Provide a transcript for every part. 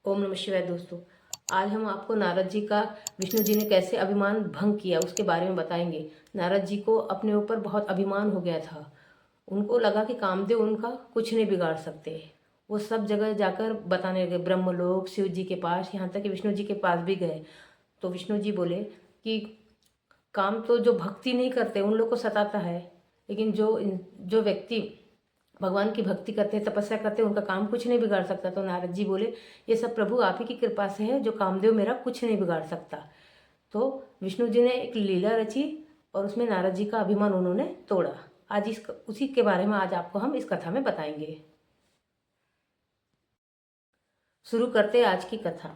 ओम नमः शिवाय। दोस्तों, आज हम आपको नारद जी का विष्णु जी ने कैसे अभिमान भंग किया उसके बारे में बताएंगे। नारद जी को अपने ऊपर बहुत अभिमान हो गया था। उनको लगा कि कामदेव उनका कुछ नहीं बिगाड़ सकते। वो सब जगह जाकर बताने लगे, ब्रह्मलोक, शिव जी के पास, यहाँ तक कि विष्णु जी के पास भी गए। तो विष्णु जी बोले कि काम तो जो भक्ति नहीं करते उन लोग को सताता है, लेकिन जो जो व्यक्ति भगवान की भक्ति करते हैं, तपस्या करते हैं, उनका काम कुछ नहीं बिगाड़ सकता। तो नारद जी बोले, ये सब प्रभु आप ही की कृपा से है, जो कामदेव मेरा कुछ नहीं बिगाड़ सकता। तो विष्णु जी ने एक लीला रची और उसमें नारद जी का अभिमान उन्होंने तोड़ा। आज उसी के बारे में आज आपको हम इस कथा में बताएंगे। शुरू करते आज की कथा।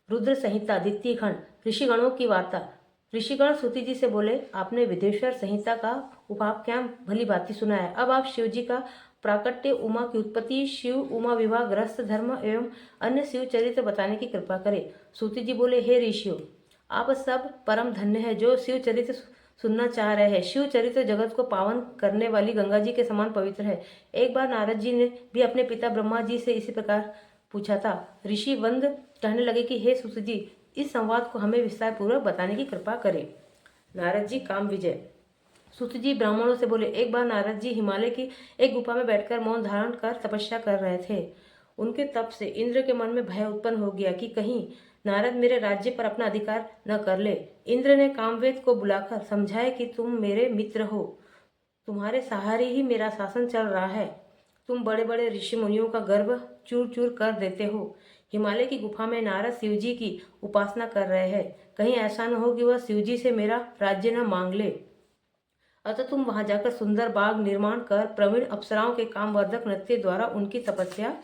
रुद्र संहिता द्वितीय खंड। ऋषिगणों की वार्ता। ऋषिगण सूति जी से बोले, आपने विदेश्वर संहिता का उपाख्यान भली भांति सुना है। अब आप शिव जी का प्राकट्य, उमा की उत्पत्ति, शिव उमा विवाह, ग्रस्त धर्म एवं अन्य शिव चरित्र बताने की कृपा करें। सूति जी बोले, हे ऋषियों, आप सब परम धन्य है जो शिव चरित्र सुनना चाह रहे हैं। शिव चरित्र जगत को पावन करने वाली गंगा जी के समान पवित्र है। एक बार नारद जी ने भी अपने पिता ब्रह्मा जी से इसी प्रकार पूछा था। ऋषि वंद कहने लगे कि हे सूत जी, इस संवाद को हमें विस्तार पूर्वक बताने की कृपा करें। नारद जी काम विजय। सूत जी ब्राह्मणों से बोले, एक बार नारद जी हिमालय की एक गुफा में बैठकर मौन धारण कर तपस्या कर रहे थे। उनके तप से इंद्र के मन में भय उत्पन्न हो गया कि कहीं नारद मेरे राज्य पर अपना अधिकार न कर ले। इंद्र ने कामवेद को बुलाकर समझाया कि तुम मेरे मित्र हो, तुम्हारे सहारे ही मेरा शासन चल रहा है। तुम बड़े बड़े ऋषि मुनियों का गर्व चूर चूर कर देते हो। हिमालय की गुफा में नारद शिवजी की उपासना कर रहे हैं, कहीं ऐसा न हो कि वह शिवजी से मेरा राज्य न मांग ले। अतः तुम वहां जाकर सुंदर बाग निर्माण कर प्रवीण अप्सराओं के कामवर्धक नृत्य द्वारा उनकी तपस्या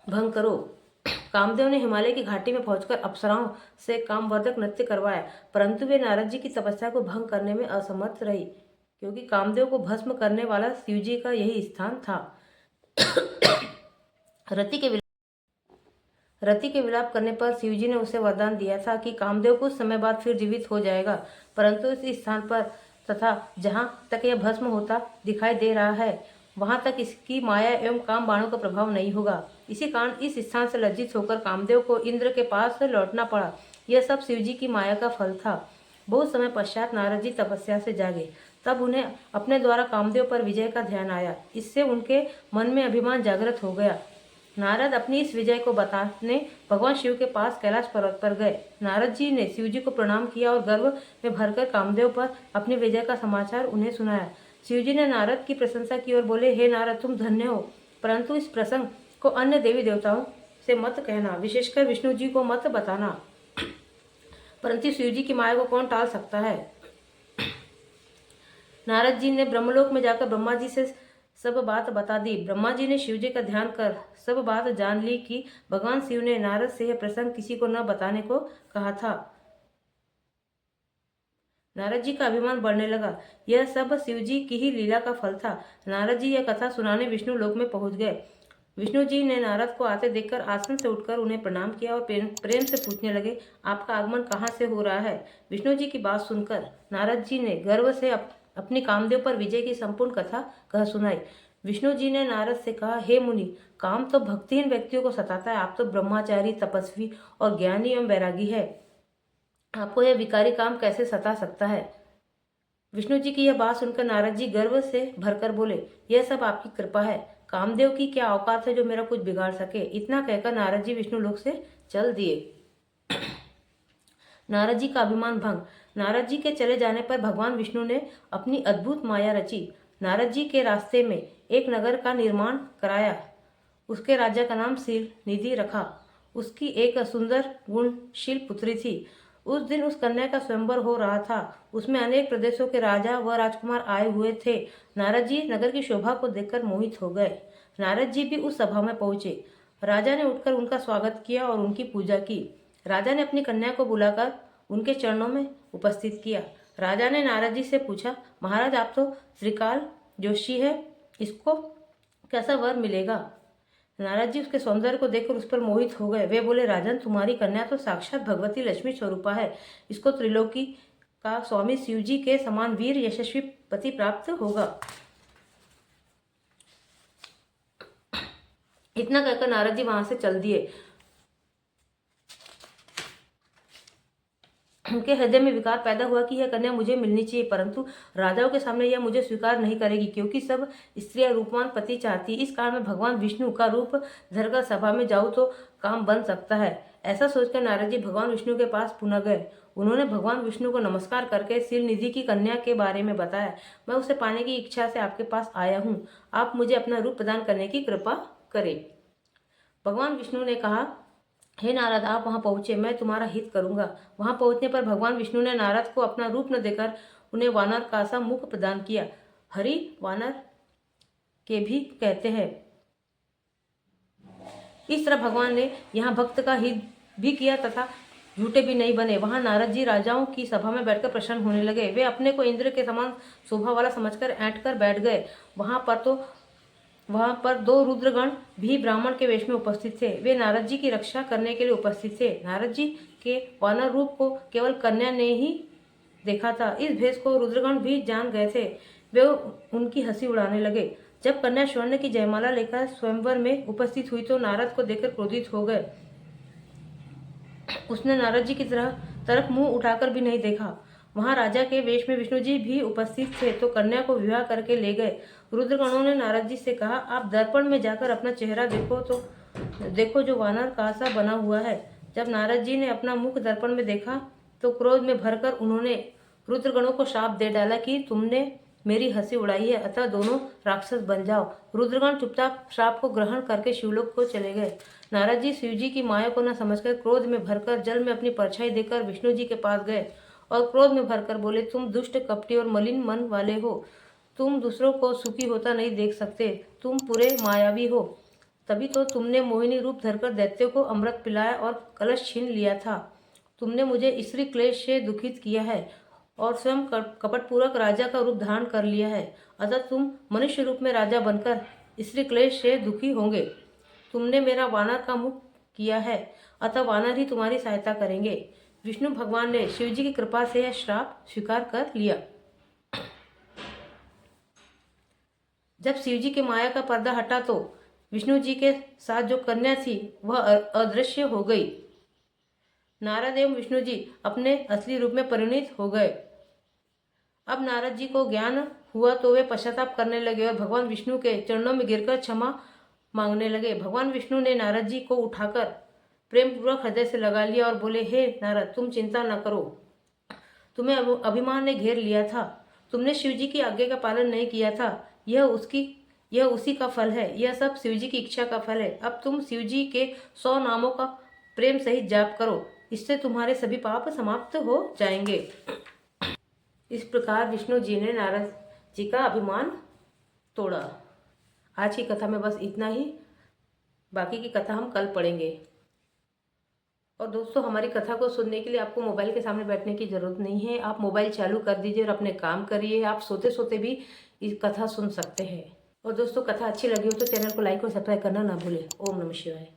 भंग करो। कामदेव ने हिमालय की घाटी में पहुंचकर अप्सराओं से कामवर्धक नृत्य करवाया, परंतु वे नारद जी की तपस्या को भंग करने में असमर्थ रही, क्योंकि कामदेव को भस्म करने वाला शिवजी का यही स्थान था। रति के रति के विलाप करने पर शिवजी ने उसे वरदान दिया था कि कामदेव कुछ समय बाद फिर जीवित हो जाएगा, परंतु इस स्थान पर तथा जहाँ तक यह भस्म होता दिखाई दे रहा है, वहां तक इसकी माया एवं काम बाणों का प्रभाव नहीं होगा। इसी कारण इस स्थान से लज्जित होकर कामदेव को इंद्र के पास लौटना पड़ा। यह सब शिवजी की माया का फल था। बहुत समय पश्चात नारद जी तपस्या से जागे, तब उन्हें अपने द्वारा कामदेव पर विजय का ध्यान आया। इससे उनके मन में अभिमान जागृत हो गया। नारद अपनी इस विजय को बताने भगवान शिव के पास कैलाश पर्वत पर गए। नारद जी ने शिव जी को प्रणाम किया और गर्व में भरकर कामदेव पर अपनी विजय का समाचार उन्हें सुनाया। शिव जी ने नारद की प्रशंसा की और बोले, हे नारद, तुम धन्य हो, परंतु इस प्रसंग को अन्य देवी देवताओं से मत कहना, विशेषकर विष्णु जी को मत बताना। परंतु शिव जी की माया को कौन टाल सकता है। नारद जी ने ब्रह्मलोक में जाकर ब्रह्मा जी से सब बात बता दी। ब्रह्मा जी ने शिव जी का ध्यान कर सब बात जान ली कि भगवान शिव ने नारद से यह प्रसंग किसी को न बताने को कहा था। नारद जी का अभिमान बढ़ने लगा। यह सब शिव जी की ही लीला का फल था। नारद जी यह कथा सुनाने विष्णु लोक में पहुंच गए। विष्णु जी ने नारद को आते देखकर आसन से उठकर उन्हें प्रणाम किया और प्रेम से पूछने लगे, आपका आगमन कहाँ से हो रहा है। विष्णु जी की बात सुनकर नारद जी ने गर्व से अपनी कामदेव पर विजय की संपूर्ण कथा कह सुनाई। विष्णु जी ने नारद से कहा, हे मुनि, काम तो भक्तिहीन व्यक्तियों को सताता है। आप तो ब्रह्मचारी, तपस्वी और ज्ञानी एवं वैरागी है, आपको यह विकारी काम कैसे सता सकता है। विष्णु जी की यह बात सुनकर नारद जी गर्व से भरकर बोले, यह सब आपकी कृपा है। कामदेव की क्या औकात है जो मेरा कुछ बिगाड़ सके। इतना कहकर नारद जी विष्णु लोक से चल दिए। नारद जी का अभिमान भंग। नारद जी के चले जाने पर भगवान विष्णु ने अपनी अद्भुत माया रची। नारद जी के रास्ते में एक नगर का निर्माण कराया। उसके राजा का नाम शील निधि रखा। उसकी एक सुंदर गुणशील पुत्री थी। उस दिन उस कन्या का स्वयंवर हो रहा था। उसमें अनेक प्रदेशों के राजा व राजकुमार आए हुए थे। नारद जी नगर की शोभा को देखकर मोहित हो गए। नारद जी भी उस सभा में पहुंचे। राजा ने उठकर उनका स्वागत किया और उनकी पूजा की। राजा ने अपनी कन्या को बुलाकर उनके चरणों में उपस्थित किया। राजा ने नारद जी से पूछा, महाराज, आप तो श्रीकाल जोशी है, इसको कैसा वर मिलेगा। नारद जी उसके सौंदर्य को देखकर उस पर मोहित हो गए। वे बोले, राजन, तुम्हारी कन्या तो साक्षात भगवती लक्ष्मी स्वरूपा है। इसको त्रिलोकी का स्वामी शिव जी के समान वीर यशस्वी पति प्राप्त होगा। इतना कहकर नारद जी वहां से चल दिए। उनके हृदय में विकार पैदा हुआ कि यह कन्या मुझे मिलनी चाहिए, परंतु राजाओं के सामने यह मुझे स्वीकार नहीं करेगी, क्योंकि सब स्त्रियां रूपवान पति चाहती। इस कारण मैं भगवान विष्णु का रूप धरकर सभा में जाऊं तो काम बन सकता है। ऐसा सोचकर नारद जी भगवान विष्णु के पास पुनः गए। उन्होंने भगवान विष्णु को नमस्कार करके शिवनिधि की कन्या के बारे में बताया। मैं उसे पाने की इच्छा से आपके पास आया हूँ, आप मुझे अपना रूप प्रदान करने की कृपा करें। भगवान विष्णु ने कहा, हे नारद, आप वहां पहुंचे, मैं तुम्हारा हित करूंगा। वहां पहुंचने पर भगवान विष्णु ने नारद को अपना रूप न देकर उन्हें वानर का सा मुख प्रदान किया। हरि वानर के भी कहते हैं। इस तरह भगवान ने यहाँ भक्त का हित भी किया तथा झूठे भी नहीं बने। वहां नारद जी राजाओं की सभा में बैठकर प्रसन्न होने लगे। वे अपने को इंद्र के समान शोभा वाला समझकर ऐंठ कर बैठ गए। वहां पर दो रुद्रगण भी ब्राह्मण के वेश में उपस्थित थे। वे नारद जी की रक्षा करने के लिए उपस्थित थे। नारद जी के वानर रूप को केवल कन्या ने ही देखा था। इस भेष को रुद्रगण भी जान गए थे। वे उनकी हंसी उड़ाने लगे। जब कन्या स्वर्ण की जयमाला लेकर स्वयंवर में उपस्थित हुई तो नारद को देखकर क्रोधित हो गए। उसने नारद जी की तरफ मुंह उठाकर भी नहीं देखा। वहां राजा के वेश में विष्णु जी भी उपस्थित थे तो कन्या को विवाह करके ले गए। रुद्रगणों ने नारद जी से कहा, आप दर्पण में जाकर अपना चेहरा देखो जो वानर का सा बना हुआ है। जब नारद जी ने अपना मुख दर्पण में देखा तो क्रोध में भरकर उन्होंने रुद्रगणों को शाप दे डाला कि तुमने मेरी हंसी उड़ाई है, अतः दोनों राक्षस बन जाओ। रुद्रगण चुपचाप श्राप को ग्रहण करके शिवलोक को चले गए। नारद जी शिव जी की माया को न समझकर क्रोध में भरकर जल में अपनी परछाई देकर विष्णु जी के पास गए और क्रोध में भरकर बोले, तुम दुष्ट, कपटी और मलिन मन वाले हो। तुम दूसरों को सुखी होता नहीं देख सकते। तुम पूरे मायावी हो। तभी तो तुमने मोहिनी रूप धरकर दैत्यों को अमृत पिलाया और कलश छीन लिया था। तुमने मुझे स्त्री क्लेश से दुखित किया है और स्वयं कपटपूर्वक राजा का रूप धारण कर लिया है। अतः तुम मनुष्य रूप में राजा बनकर स्त्री क्लेश से दुखी होंगे। तुमने मेरा वानर का मुख किया है, अतः वानर ही तुम्हारी सहायता करेंगे। विष्णु भगवान ने शिव जी की कृपा से यह श्राप स्वीकार कर लिया। जब शिव जी के माया का पर्दा हटा तो विष्णु जी के साथ जो कन्या थी वह अदृश्य हो गई। नारद एवं विष्णु जी अपने असली रूप में परिणित हो गए। अब नारद जी को ज्ञान हुआ तो वे पश्चाताप करने लगे और भगवान विष्णु के चरणों में गिरकर क्षमा मांगने लगे। भगवान विष्णु ने नारद जी को उठाकर प्रेम पूर्वक हृदय से लगा लिया और बोले, हे नारद, तुम चिंता न करो। तुम्हें अभिमान ने घेर लिया था। तुमने शिव जी की आज्ञा का पालन नहीं किया था। यह उसी का फल है। यह सब शिव जी की इच्छा का फल है। अब तुम शिव जी के 100 नामों का प्रेम सहित जाप करो, इससे तुम्हारे सभी पाप समाप्त हो जाएंगे। इस प्रकार विष्णु जी ने नारद जी का अभिमान तोड़ा। आज की कथा में बस इतना ही। बाकी की कथा हम कल पढ़ेंगे। और दोस्तों, हमारी कथा को सुनने के लिए आपको मोबाइल के सामने बैठने की ज़रूरत नहीं है। आप मोबाइल चालू कर दीजिए और अपने काम करिए। आप सोते सोते भी इस कथा सुन सकते हैं। और दोस्तों, कथा अच्छी लगी हो तो चैनल को लाइक और सब्सक्राइब करना ना भूलें। ओम नमः शिवाय।